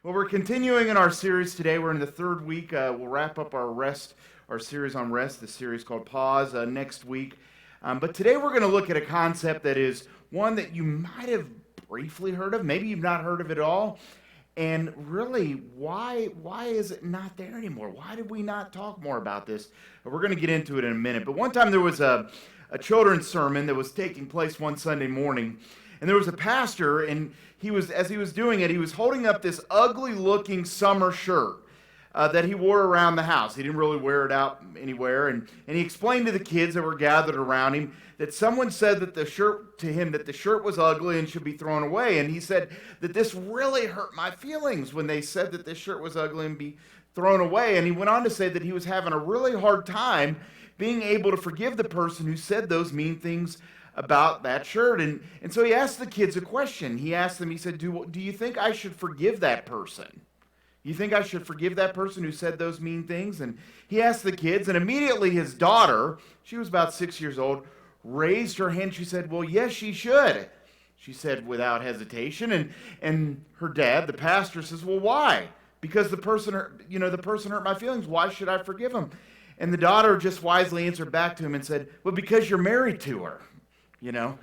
Well, we're continuing in our series today. We're in the third week. We'll wrap up our series on rest, the series called Pause, next week. But today we're going to look at a concept that is one that you might have briefly heard of. Maybe you've not heard of it at all. And really, why is it not there anymore? Why did we not talk more about this? We're going to get into it in a minute. But one time there was a children's sermon that was taking place one Sunday morning. And there was a pastor, and as he was doing it, he was holding up this ugly-looking summer shirt that he wore around the house. He didn't really wear it out anywhere. And he explained to the kids that were gathered around him that someone said that the shirt was ugly and should be thrown away. And he said that this really hurt my feelings when they said that this shirt was ugly and be thrown away. And he went on to say that he was having a really hard time being able to forgive the person who said those mean things about that shirt. And so he asked the kids a question. He asked them, he said, do you think I should forgive that person? You think I should forgive that person who said those mean things? And he asked the kids, and immediately his daughter, she was about 6 years old, raised her hand. She said, well, yes, she should. She said without hesitation. And her dad, the pastor, says, well, why? Because the person hurt my feelings. Why should I forgive him? And the daughter just wisely answered back to him and said, well, because you're married to her. You know,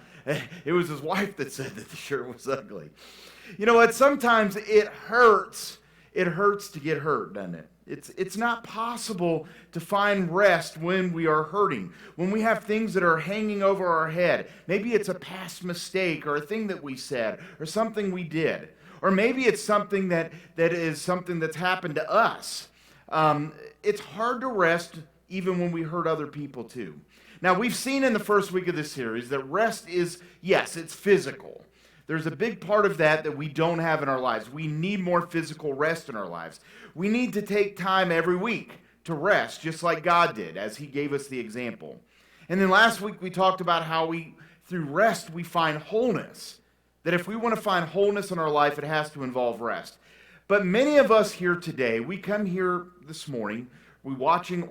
it was his wife that said that the shirt was ugly. You know what? Sometimes it hurts. It hurts to get hurt, doesn't it? It's not possible to find rest when we are hurting, when we have things that are hanging over our head. Maybe it's a past mistake or a thing that we said or something we did. Or maybe it's something that is something that's happened to us. It's hard to rest even when we hurt other people too. Now, we've seen in the first week of this series that rest is, yes, it's physical. There's a big part of that we don't have in our lives. We need more physical rest in our lives. We need to take time every week to rest, just like God did, as he gave us the example. And then last week we talked about how through rest, we find wholeness. That if we want to find wholeness in our life, it has to involve rest. But many of us here today, we come here this morning, we're watching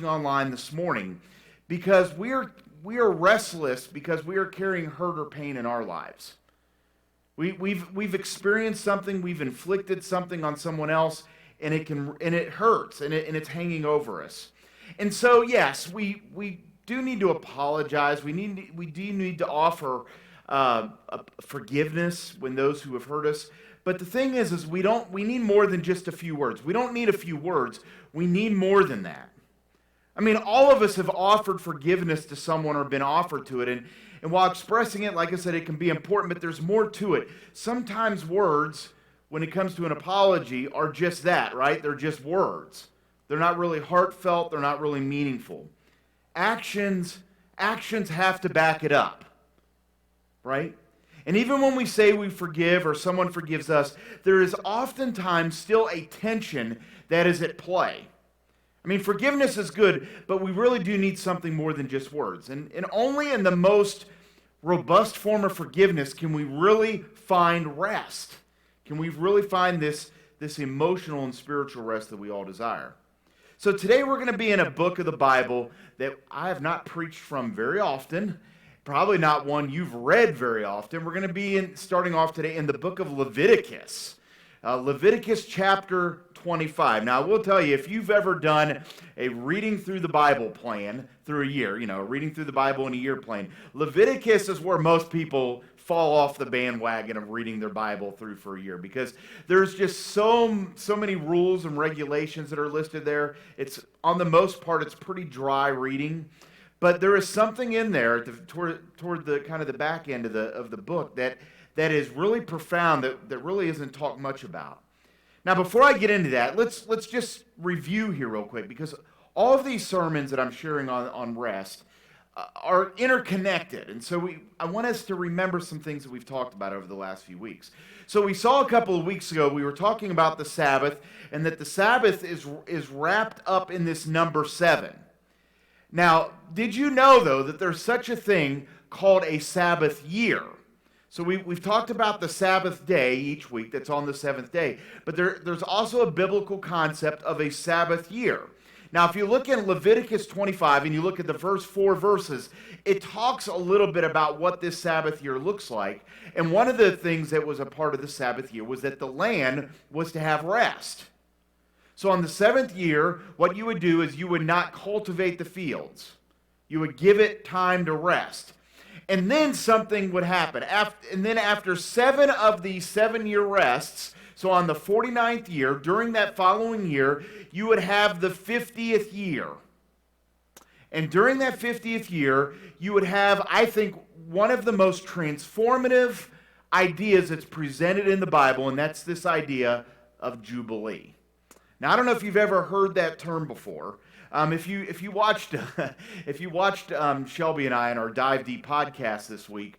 online this morning, because we are restless because we are carrying hurt or pain in our lives. We've experienced something, we've inflicted something on someone else, and it hurts, and it's hanging over us. And so, yes, we do need to apologize. We do need to offer forgiveness when those who have hurt us. But the thing is we need more than just a few words. We don't need a few words. We need more than that. I mean, all of us have offered forgiveness to someone or been offered to it. And while expressing it, like I said, it can be important, but there's more to it. Sometimes words, when it comes to an apology, are just that, right? They're just words. They're not really heartfelt. They're not really meaningful. Actions have to back it up, right? And even when we say we forgive or someone forgives us, there is oftentimes still a tension that is at play. I mean, forgiveness is good, but we really do need something more than just words. And only in the most robust form of forgiveness can we really find rest. Can we really find this emotional and spiritual rest that we all desire? So today we're going to be in a book of the Bible that I have not preached from very often, probably not one you've read very often. We're going to be starting off today in the book of Leviticus. Leviticus Chapter 25. Now, I will tell you, if you've ever done a reading through the Bible plan through a year, reading through the Bible in a year plan, Leviticus is where most people fall off the bandwagon of reading their Bible through for a year, because there's just so many rules and regulations that are listed there. It's, on the most part, it's pretty dry reading. But there is something in there toward the kind of the back end of the book that is really profound, that really isn't talked much about. Now, before I get into that, let's just review here real quick, because all of these sermons that I'm sharing on rest are interconnected. And so I want us to remember some things that we've talked about over the last few weeks. So we saw a couple of weeks ago, we were talking about the Sabbath, and that the Sabbath is wrapped up in this number 7. Now, did you know, though, that there's such a thing called a Sabbath year? So we've talked about the Sabbath day each week, that's on the 7th day. But there's also a biblical concept of a Sabbath year. Now, if you look at Leviticus 25 and you look at the first 4 verses, it talks a little bit about what this Sabbath year looks like. And one of the things that was a part of the Sabbath year was that the land was to have rest. So on the 7th year, what you would do is you would not cultivate the fields. You would give it time to rest. And then something would happen. After 7 of these 7-year rests, so on the 49th year, during that following year, you would have the 50th year. And during that 50th year, you would have, I think, one of the most transformative ideas that's presented in the Bible, and that's this idea of Jubilee. Now, I don't know if you've ever heard that term before. If you watched Shelby and I in our Dive Deep podcast this week,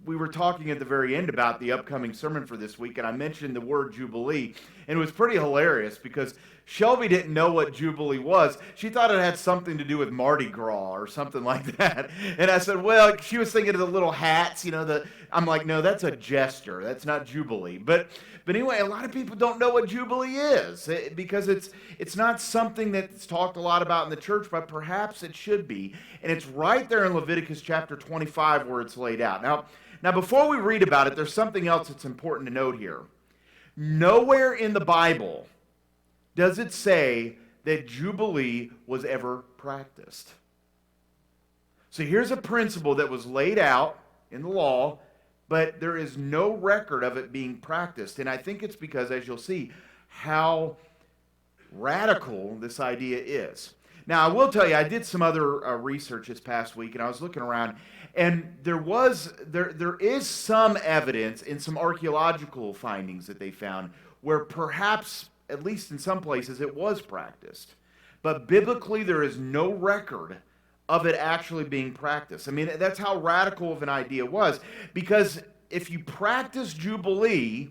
we were talking at the very end about the upcoming sermon for this week, and I mentioned the word Jubilee, and it was pretty hilarious because Shelby didn't know what Jubilee was. She thought it had something to do with Mardi Gras or something like that. And I said, well, she was thinking of the little hats, I'm like, no, that's a jester. That's not Jubilee. But anyway, a lot of people don't know what Jubilee is because it's not something that's talked a lot about in the church, but perhaps it should be. And it's right there in Leviticus chapter 25 where it's laid out. Now, before we read about it, there's something else that's important to note here. Nowhere in the Bible does it say that Jubilee was ever practiced. So here's a principle that was laid out in the law, but there is no record of it being practiced. And I think it's because, as you'll see, how radical this idea is. Now, I will tell you, I did some other research this past week, and I was looking around, and there is some evidence in some archaeological findings that they found where perhaps, at least in some places, it was practiced. But biblically, there is no record of it actually being practiced. I mean, that's how radical of an idea it was. Because if you practice Jubilee,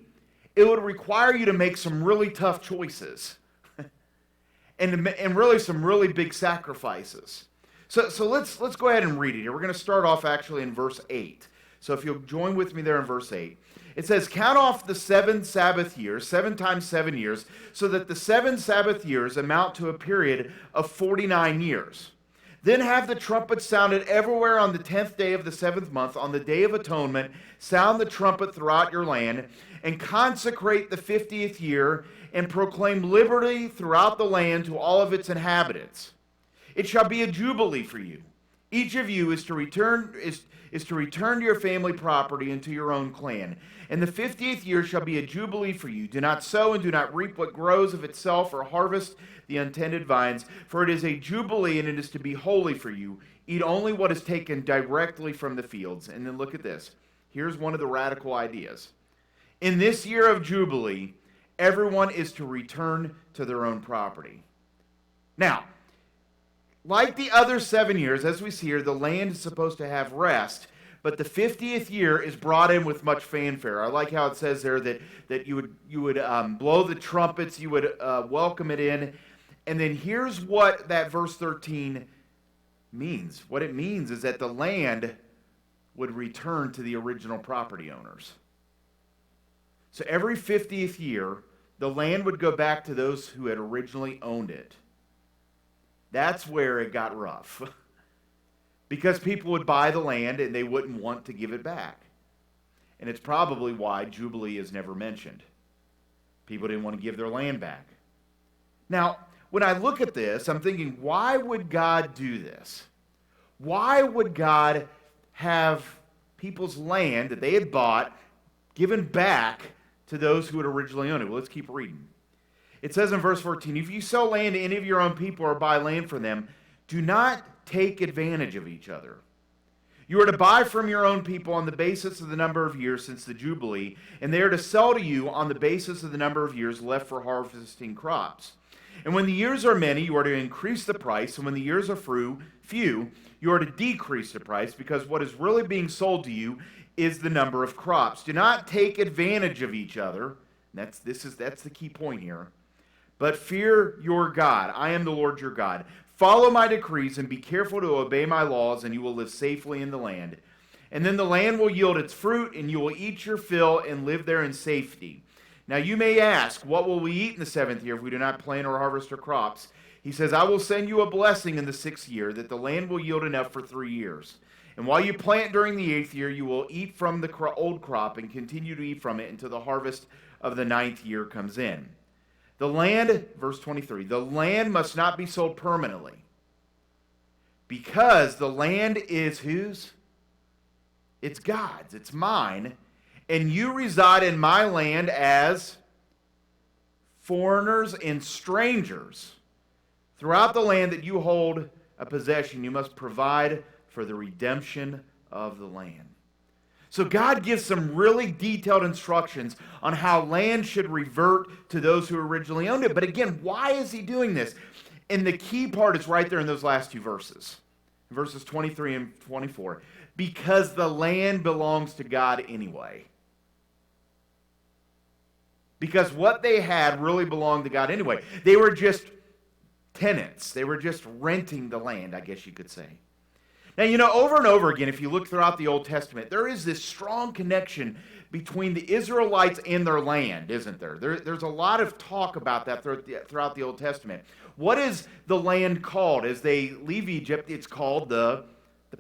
it would require you to make some really tough choices. and really some really big sacrifices. So let's go ahead and read it here. We're going to start off actually in verse 8. So if you'll join with me there in verse 8. It says, count off the 7 Sabbath years, 7 times 7 years, so that the 7 Sabbath years amount to a period of 49 years. Then have the trumpet sounded everywhere on the 10th day of the 7th month, on the Day of Atonement. Sound the trumpet throughout your land, and consecrate the 50th year, and proclaim liberty throughout the land to all of its inhabitants. It shall be a jubilee for you. Each of you is to return to your family property and to your own clan. And the 50th year shall be a jubilee for you. Do not sow and do not reap what grows of itself, or harvest the untended vines, for it is a jubilee, and it is to be holy for you. Eat only what is taken directly from the fields. And then look at this. Here's one of the radical ideas. In this year of jubilee, everyone is to return to their own property. Now, like the other 7 years, as we see here, the land is supposed to have rest, but the 50th year is brought in with much fanfare. I like how it says there that you would blow the trumpets, you would welcome it in, and then here's what that verse 13 means. What it means is that the land would return to the original property owners. So every 50th year, the land would go back to those who had originally owned it. That's where it got rough. Because people would buy the land and they wouldn't want to give it back. And it's probably why Jubilee is never mentioned. People didn't want to give their land back. Now, when I look at this, I'm thinking, why would God do this? Why would God have people's land that they had bought given back to those who had originally owned it? Well, let's keep reading. It says in verse 14, if you sell land to any of your own people or buy land from them, do not take advantage of each other. You are to buy from your own people on the basis of the number of years since the Jubilee, and they are to sell to you on the basis of the number of years left for harvesting crops. And when the years are many, you are to increase the price, and when the years are few, you are to decrease the price, because what is really being sold to you is the number of crops. Do not take advantage of each other. That's the key point here. But fear your God. I am the Lord your God. Follow my decrees and be careful to obey my laws, and you will live safely in the land. And then the land will yield its fruit, and you will eat your fill and live there in safety. Now you may ask, what will we eat in the 7th year if we do not plant or harvest our crops? He says, I will send you a blessing in the 6th year, that the land will yield enough for 3 years. And while you plant during the 8th year, you will eat from the old crop and continue to eat from it until the harvest of the 9th year comes in. The land, verse 23, the land must not be sold permanently, because the land is whose? It's God's, it's mine, and you reside in my land as foreigners and strangers. Throughout the land that you hold a possession, you must provide for the redemption of the land. So God gives some really detailed instructions on how land should revert to those who originally owned it. But again, why is he doing this? And the key part is right there in those last 2 verses. Verses 23 and 24. Because the land belongs to God anyway. Because what they had really belonged to God anyway. They were just tenants. They were just renting the land, I guess you could say. Now, over and over again, if you look throughout the Old Testament, there is this strong connection between the Israelites and their land, isn't there? There's a lot of talk about that throughout the Old Testament. What is the land called? As they leave Egypt, it's called the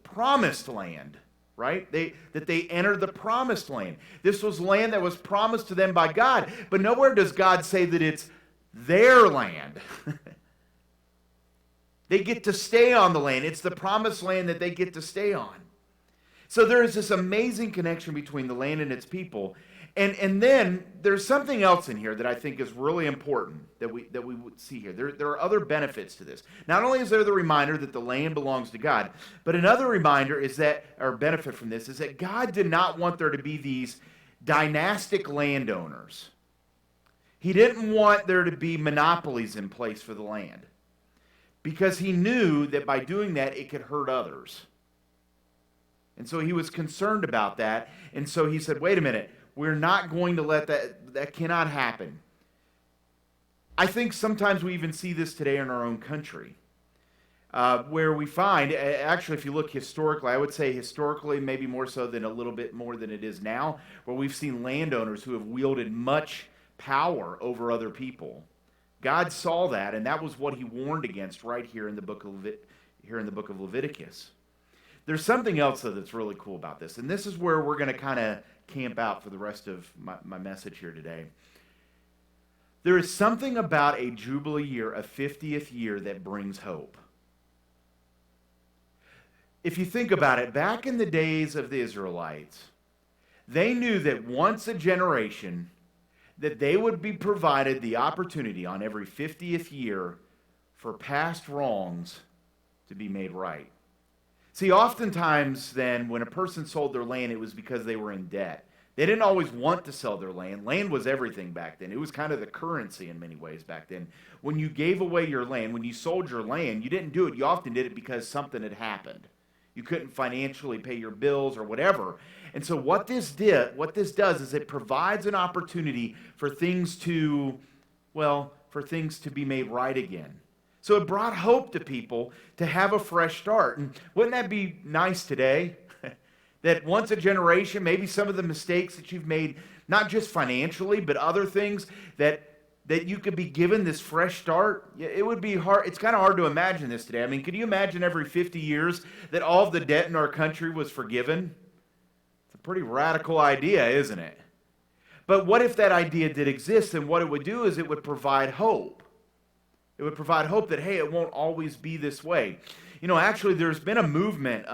Promised Land, right? That they entered the Promised Land. This was land that was promised to them by God, but nowhere does God say that it's their land. They get to stay on the land. It's the promised land that they get to stay on. So there is this amazing connection between the land and its people. And then there's something else in here that I think is really important that we would see here. There are other benefits to this. Not only is there the reminder that the land belongs to God, but another reminder is that, or benefit from this, is that God did not want there to be these dynastic landowners. He didn't want there to be monopolies in place for the land, because he knew that by doing that, it could hurt others. And so he was concerned about that. And so he said, wait a minute, we're not going to let that cannot happen. I think sometimes we even see this today in our own country, where we find, actually, if you look historically, I would say historically, maybe more so than a little bit more than it is now, where we've seen landowners who have wielded much power over other people. God saw that, and that was what he warned against right here in the book of Leviticus. There's something else, though, that's really cool about this, and this is where we're going to kind of camp out for the rest of my message here today. There is something about a Jubilee year, a 50th year, that brings hope. If you think about it, back in the days of the Israelites, they knew that once a generation, that they would be provided the opportunity on every 50th year for past wrongs to be made right. See, oftentimes then, when a person sold their land, it was because they were in debt. They didn't always want to sell their land. Land was everything back then. It was kind of the currency in many ways back then. When you gave away your land, when you sold your land, you didn't do it. You often did it because something had happened. You couldn't financially pay your bills or whatever. And so what this does is it provides an opportunity for things to be made right again. So it brought hope to people to have a fresh start. And wouldn't that be nice today? That once a generation, maybe some of the mistakes that you've made, not just financially, but other things, that you could be given this fresh start. It would be hard. It's kind of hard to imagine this today. I mean, could you imagine every 50 years that all of the debt in our country was forgiven? It's a pretty radical idea, isn't it? But what if that idea did exist? And what it would do is it would provide hope. It would provide hope that, hey, it won't always be this way. Actually, there's been a movement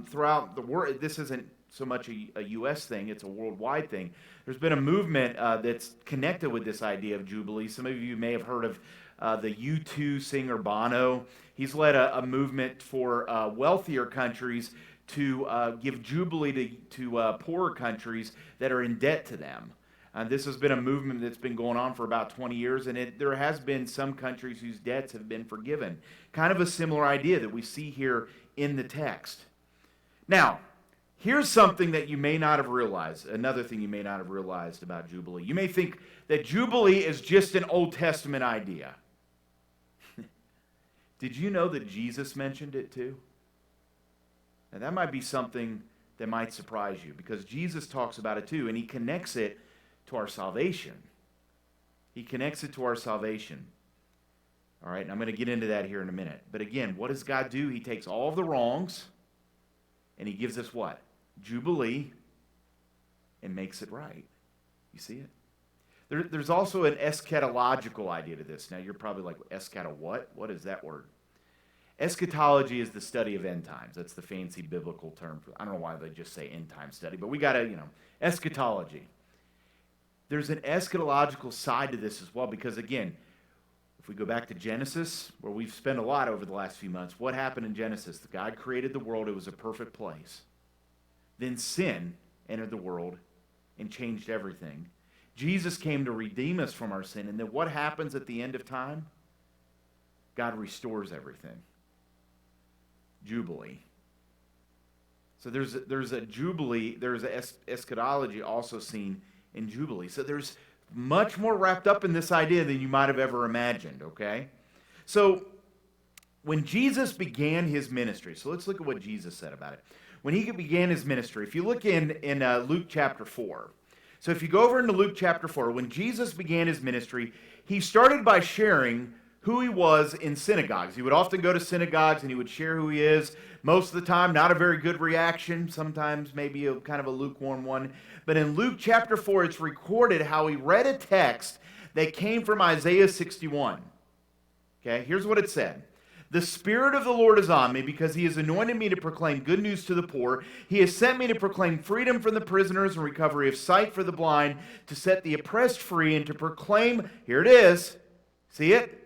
throughout the world. This isn't so much a U.S. thing. It's a worldwide thing. There's been a movement that's connected with this idea of Jubilee. Some of you may have heard of the U2 singer Bono. He's led a movement for wealthier countries to give Jubilee to poorer countries that are in debt to them. This has been a movement that's been going on for about 20 years, and there has been some countries whose debts have been forgiven. Kind of a similar idea that we see here in the text. Now, here's something that you may not have realized, another thing you may not have realized about Jubilee. You may think that Jubilee is just an Old Testament idea. Did you know that Jesus mentioned it too? Now, that might be something that might surprise you, because Jesus talks about it too, and he connects it to our salvation. He connects it to our salvation. All right, and I'm going to get into that here in a minute. But again, what does God do? He takes all of the wrongs and he gives us what? Jubilee, and makes it right. You see it? There's also an eschatological idea to this. Now, you're probably like, eschato what? What is that word? Eschatology is the study of end times. That's the fancy biblical term. I don't know why they just say end time study, but we got to, eschatology. There's an eschatological side to this as well because, again, if we go back to Genesis, where we've spent a lot over the last few months, what happened in Genesis? God created the world. It was a perfect place. Then sin entered the world and changed everything. Jesus came to redeem us from our sin. And then what happens at the end of time? God restores everything. Jubilee. So there's a Jubilee, there's an eschatology also seen in Jubilee. So there's much more wrapped up in this idea than you might have ever imagined, okay? So when Jesus began his ministry, so let's look at what Jesus said about it. When he began his ministry, if you look in Luke chapter 4, so if you go over into Luke chapter 4, when Jesus began his ministry, he started by sharing who he was in synagogues. He would often go to synagogues and he would share who he is. Most of the time, not a very good reaction. Sometimes maybe a kind of a lukewarm one. But in Luke chapter 4, it's recorded how he read a text that came from Isaiah 61. Okay, here's what it said. The Spirit of the Lord is on me because he has anointed me to proclaim good news to the poor. He has sent me to proclaim freedom for the prisoners and recovery of sight for the blind, to set the oppressed free and to proclaim, here it is, see it?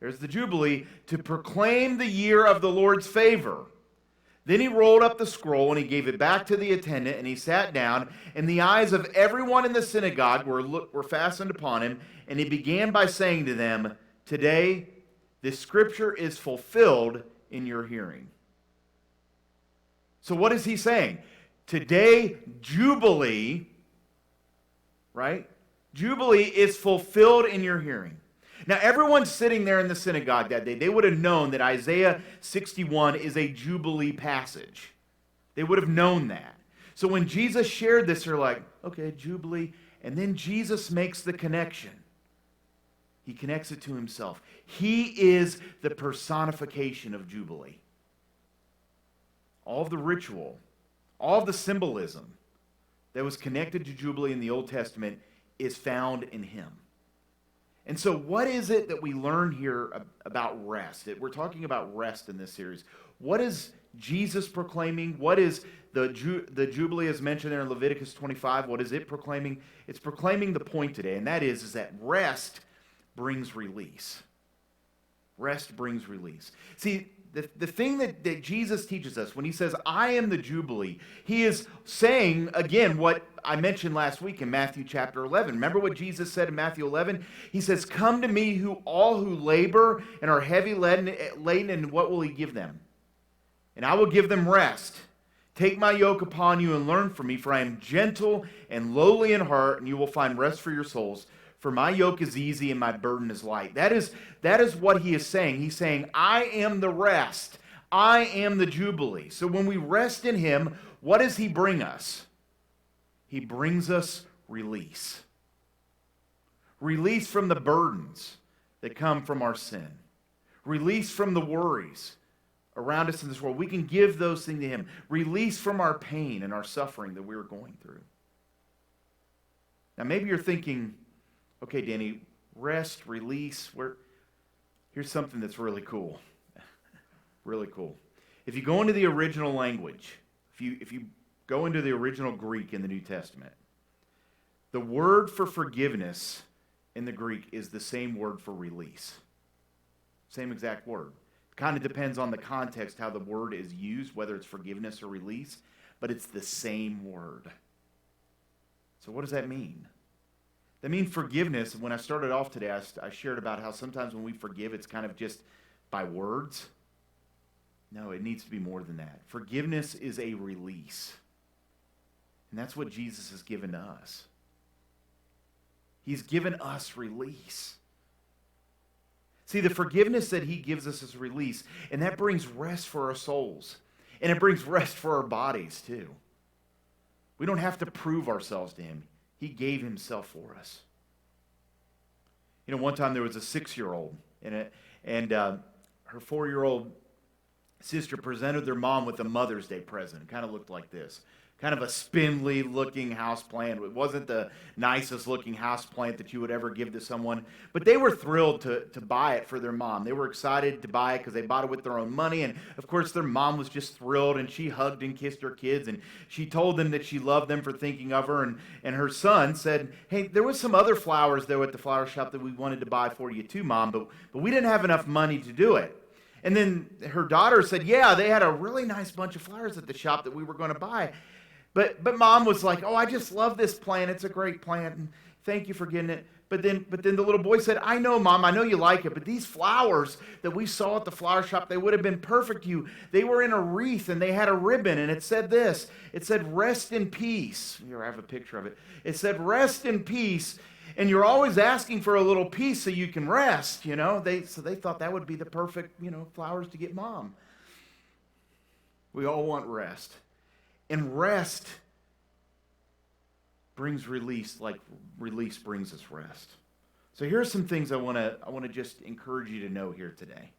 There's the Jubilee, to proclaim the year of the Lord's favor. Then he rolled up the scroll and he gave it back to the attendant and he sat down, and the eyes of everyone in the synagogue were fastened upon him, and he began by saying to them, today this scripture is fulfilled in your hearing. So what is he saying? Today, Jubilee, right? Jubilee is fulfilled in your hearing. Now, everyone sitting there in the synagogue that day, they would have known that Isaiah 61 is a Jubilee passage. They would have known that. So when Jesus shared this, they're like, okay, Jubilee. And then Jesus makes the connection. He connects it to himself. He is the personification of Jubilee. All of the ritual, all of the symbolism that was connected to Jubilee in the Old Testament is found in him. And so what is it that we learn here about rest? We're talking about rest in this series. What is Jesus proclaiming? What is the Jubilee as mentioned there in Leviticus 25? What is it proclaiming? It's proclaiming the point today, and that is that rest brings release. Rest brings release. See, the thing that Jesus teaches us when he says, I am the Jubilee, he is saying, again, what I mentioned last week in Matthew chapter 11. Remember what Jesus said in Matthew 11? He says, come to me, all who labor and are heavy laden, and what will he give them? And I will give them rest. Take my yoke upon you and learn from me, for I am gentle and lowly in heart, and you will find rest for your souls. For my yoke is easy and my burden is light. That is what he is saying. He's saying, I am the rest. I am the Jubilee. So when we rest in him, what does he bring us? He brings us release. Release from the burdens that come from our sin. Release from the worries around us in this world. We can give those things to him. Release from our pain and our suffering that we're going through. Now maybe you're thinking, okay, Danny, rest, release. Here's something that's really cool. Really cool. If you go into the original language, if you go into the original Greek in the New Testament, the word for forgiveness in the Greek is the same word for release. Same exact word. It kind of depends on the context how the word is used, whether it's forgiveness or release, but it's the same word. So what does that mean? That means forgiveness. When I started off today, I shared about how sometimes when we forgive, it's kind of just by words. No, it needs to be more than that. Forgiveness is a release. And that's what Jesus has given to us. He's given us release. See, the forgiveness that he gives us is release, and that brings rest for our souls. And it brings rest for our bodies, too. We don't have to prove ourselves to him. He gave himself for us. You know, one time there was a 6-year-old And her 4-year-old sister presented their mom with a Mother's Day present. It kind of looked like this. Kind of a spindly looking houseplant. It wasn't the nicest looking houseplant that you would ever give to someone, but they were thrilled to buy it for their mom. They were excited to buy it because they bought it with their own money, and of course their mom was just thrilled, and she hugged and kissed her kids, and she told them that she loved them for thinking of her, and her son said, hey, there was some other flowers though at the flower shop that we wanted to buy for you too, Mom, but we didn't have enough money to do it. And then her daughter said, yeah, they had a really nice bunch of flowers at the shop that we were going to buy. But Mom was like, oh, I just love this plant. It's a great plant, and thank you for getting it. But then the little boy said, I know, Mom, I know you like it, but these flowers that we saw at the flower shop, they would have been perfect to you. They were in a wreath, and they had a ribbon, and it said this. It said, rest in peace. Here, I have a picture of it. It said, rest in peace, and you're always asking for a little peace so you can rest, So they thought that would be the perfect, flowers to get Mom. We all want rest. And rest brings release, like release brings us rest. So here are some things I want to just encourage you to know here today.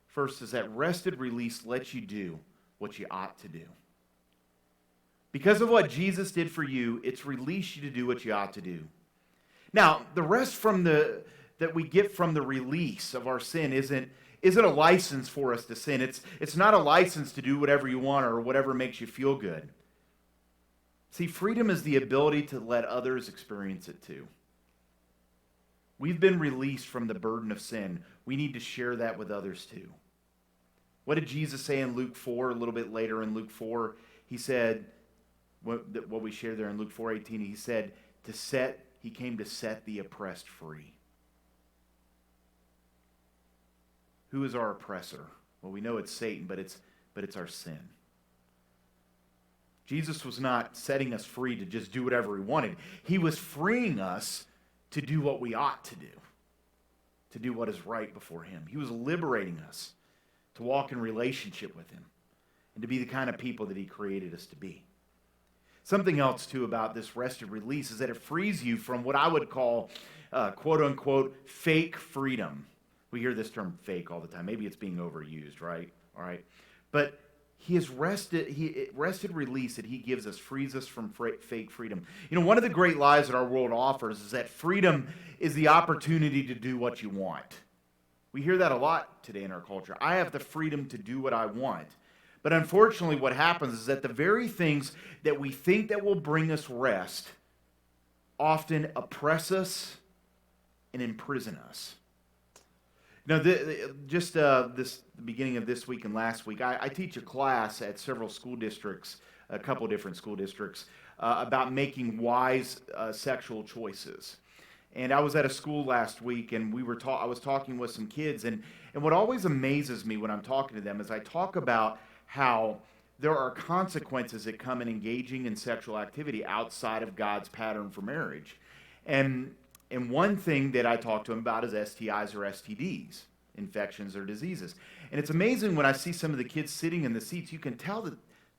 First is that rested release lets you do what you ought to do. Because of what Jesus did for you, it's released you to do what you ought to do. Now, the rest that we get from the release of our sin isn't a license for us to sin. It's not a license to do whatever you want or whatever makes you feel good. See, freedom is the ability to let others experience it too. We've been released from the burden of sin. We need to share that with others too. What did Jesus say in Luke 4, a little bit later in Luke 4? He said, what we share there in Luke 4:18, he said, he came to set the oppressed free. Who is our oppressor? Well, we know it's Satan, but it's our sin. Jesus was not setting us free to just do whatever he wanted. He was freeing us to do what we ought to do what is right before him. He was liberating us to walk in relationship with him and to be the kind of people that he created us to be. Something else, too, about this rested release is that it frees you from what I would call, quote-unquote, fake freedom. We hear this term fake all the time. Maybe it's being overused, right? All right. But rested release that he gives us frees us from fake freedom. One of the great lies that our world offers is that freedom is the opportunity to do what you want. We hear that a lot today in our culture. I have the freedom to do what I want. But unfortunately, what happens is that the very things that we think that will bring us rest often oppress us and imprison us. The beginning of this week and last week, I teach a class at several school districts, a couple different school districts, about making wise sexual choices. And I was at a school last week, and I was talking with some kids, and what always amazes me when I'm talking to them is I talk about how there are consequences that come in engaging in sexual activity outside of God's pattern for marriage. And one thing that I talk to them about is STIs or STDs, infections or diseases. And it's amazing when I see some of the kids sitting in the seats, you can tell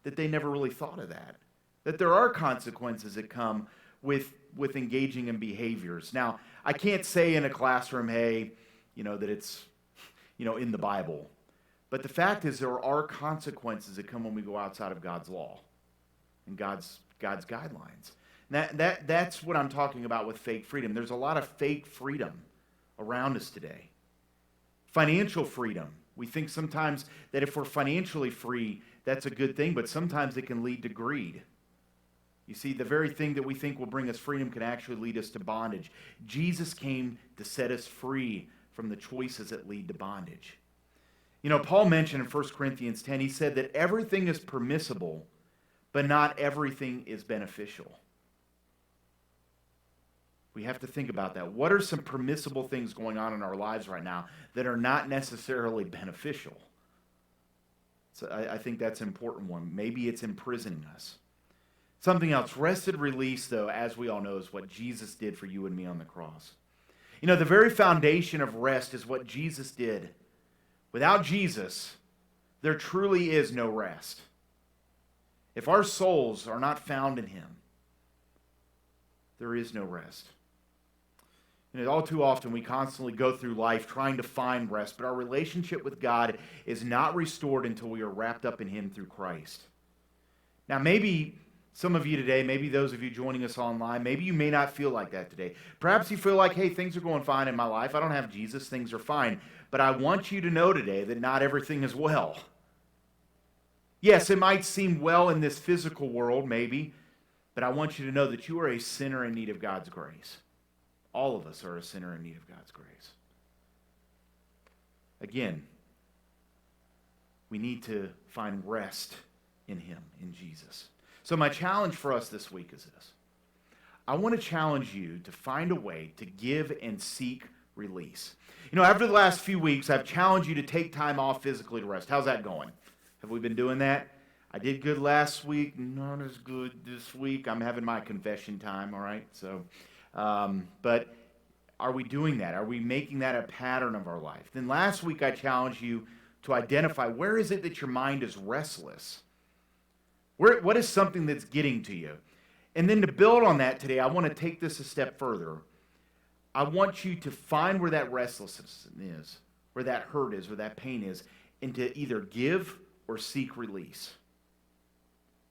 that they never really thought of that there are consequences that come with engaging in behaviors. Now, I can't say in a classroom, hey, that it's, in the Bible. But the fact is there are consequences that come when we go outside of God's law and God's guidelines. That's what I'm talking about with fake freedom. There's a lot of fake freedom around us today. Financial freedom. We think sometimes that if we're financially free, that's a good thing, but sometimes it can lead to greed. You see, the very thing that we think will bring us freedom can actually lead us to bondage. Jesus came to set us free from the choices that lead to bondage. Paul mentioned in 1 Corinthians 10, he said that everything is permissible, but not everything is beneficial. We have to think about that. What are some permissible things going on in our lives right now that are not necessarily beneficial? So I think that's an important one. Maybe it's imprisoning us. Something else, rested release, though, as we all know, is what Jesus did for you and me on the cross. The very foundation of rest is what Jesus did. Without Jesus, there truly is no rest. If our souls are not found in him, there is no rest. All too often we constantly go through life trying to find rest, but our relationship with God is not restored until we are wrapped up in Him through Christ. Now, maybe some of you today, maybe those of you joining us online, maybe you may not feel like that today. Perhaps you feel like, hey, things are going fine in my life. I don't have Jesus. Things are fine. But I want you to know today that not everything is well. Yes, it might seem well in this physical world, maybe, but I want you to know that you are a sinner in need of God's grace. All of us are a sinner in need of God's grace. Again, we need to find rest in Him, in Jesus. So my challenge for us this week is this. I want to challenge you to find a way to give and seek release. After the last few weeks, I've challenged you to take time off physically to rest. How's that going? Have we been doing that? I did good last week, not as good this week. I'm having my confession time, all right? So, but are we doing that? Are we making that a pattern of our life? Then last week I challenged you to identify where is it that your mind is restless? What is something that's getting to you? And then to build on that today, I want to take this a step further. I want you to find where that restlessness is, where that hurt is, where that pain is, and to either give or seek release.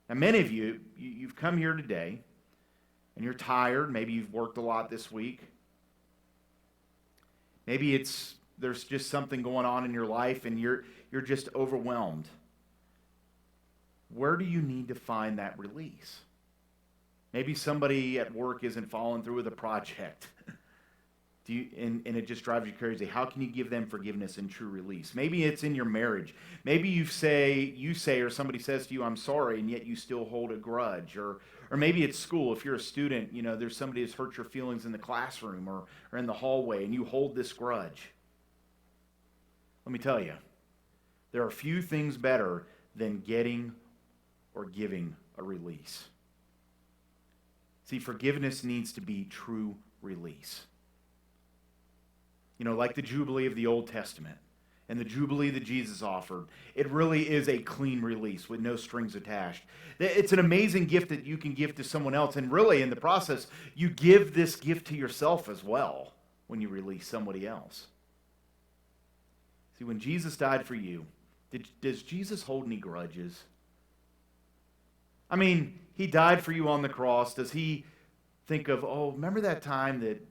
Now, many of you, you've come here today, and you're tired. Maybe you've worked a lot this week. Maybe there's just something going on in your life, and you're just overwhelmed. Where do you need to find that release? Maybe somebody at work isn't following through with a project. And it just drives you crazy. How can you give them forgiveness and true release? Maybe it's in your marriage. Maybe you say, or somebody says to you, I'm sorry, and yet you still hold a grudge. Or maybe it's school. If you're a student, there's somebody who's hurt your feelings in the classroom or in the hallway, and you hold this grudge. Let me tell you, there are few things better than getting or giving a release. See, forgiveness needs to be true release. Like the Jubilee of the Old Testament and the Jubilee that Jesus offered, it really is a clean release with no strings attached. It's an amazing gift that you can give to someone else, and really, in the process, you give this gift to yourself as well when you release somebody else. See, when Jesus died for you, does Jesus hold any grudges? I mean, He died for you on the cross. Does He think of, remember that time that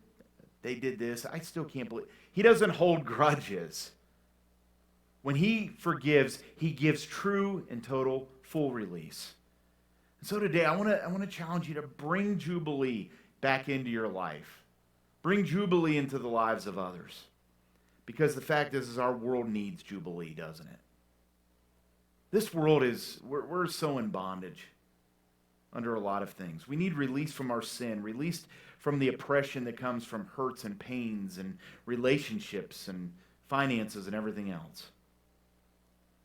they did this? I still can't believe. He doesn't hold grudges. When He forgives, He gives true and total full release. And so today, I want to challenge you to bring Jubilee back into your life. Bring Jubilee into the lives of others. Because the fact is our world needs Jubilee, doesn't it? This world we're so in bondage under a lot of things. We need release from our sin, released from the oppression that comes from hurts and pains and relationships and finances and everything else.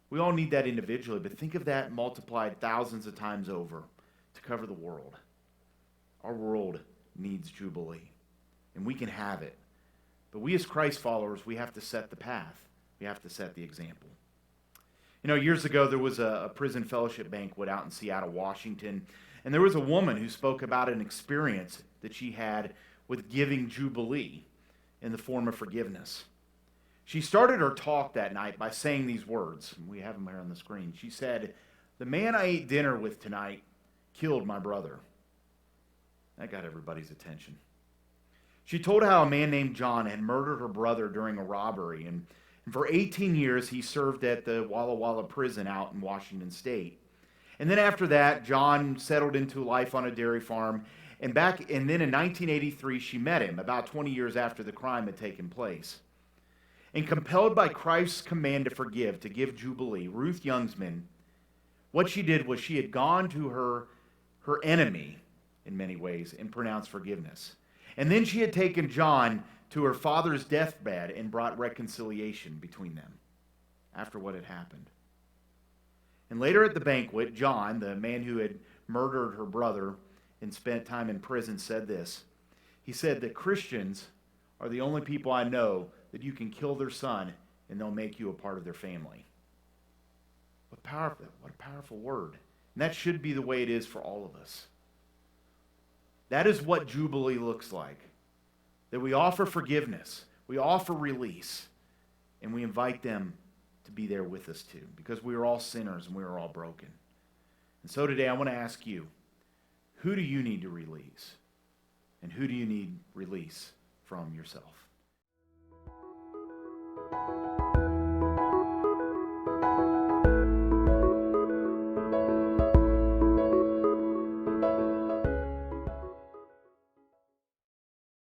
We all need that individually, but think of that multiplied thousands of times over to cover the world. Our world needs Jubilee, and we can have it. But we as Christ followers, we have to set the path. We have to set the example. Years ago, there was a prison fellowship banquet out in Seattle, Washington, and there was a woman who spoke about an experience that she had with giving Jubilee in the form of forgiveness. She started her talk that night by saying these words. We have them here on the screen. She said, "The man I ate dinner with tonight killed my brother." That got everybody's attention. She told how a man named John had murdered her brother during a robbery, and for 18 years he served at the Walla Walla prison out in Washington State. And then after that, John settled into life on a dairy farm, and then in 1983 she met him, about 20 years after the crime had taken place. And compelled by Christ's command to forgive, to give Jubilee, Ruth Youngsman, what she did was she had gone to her enemy, in many ways, and pronounced forgiveness. And then she had taken John to her father's deathbed and brought reconciliation between them after what had happened. And later at the banquet, John, the man who had murdered her brother and spent time in prison, said this. He said that Christians are the only people I know that you can kill their son and they'll make you a part of their family. What a powerful word. And that should be the way it is for all of us. That is what Jubilee looks like. that we offer forgiveness, we offer release, and we invite them to be there with us too, because we are all sinners and we are all broken. And so today I want to ask you, who do you need to release? And who do you need release from yourself?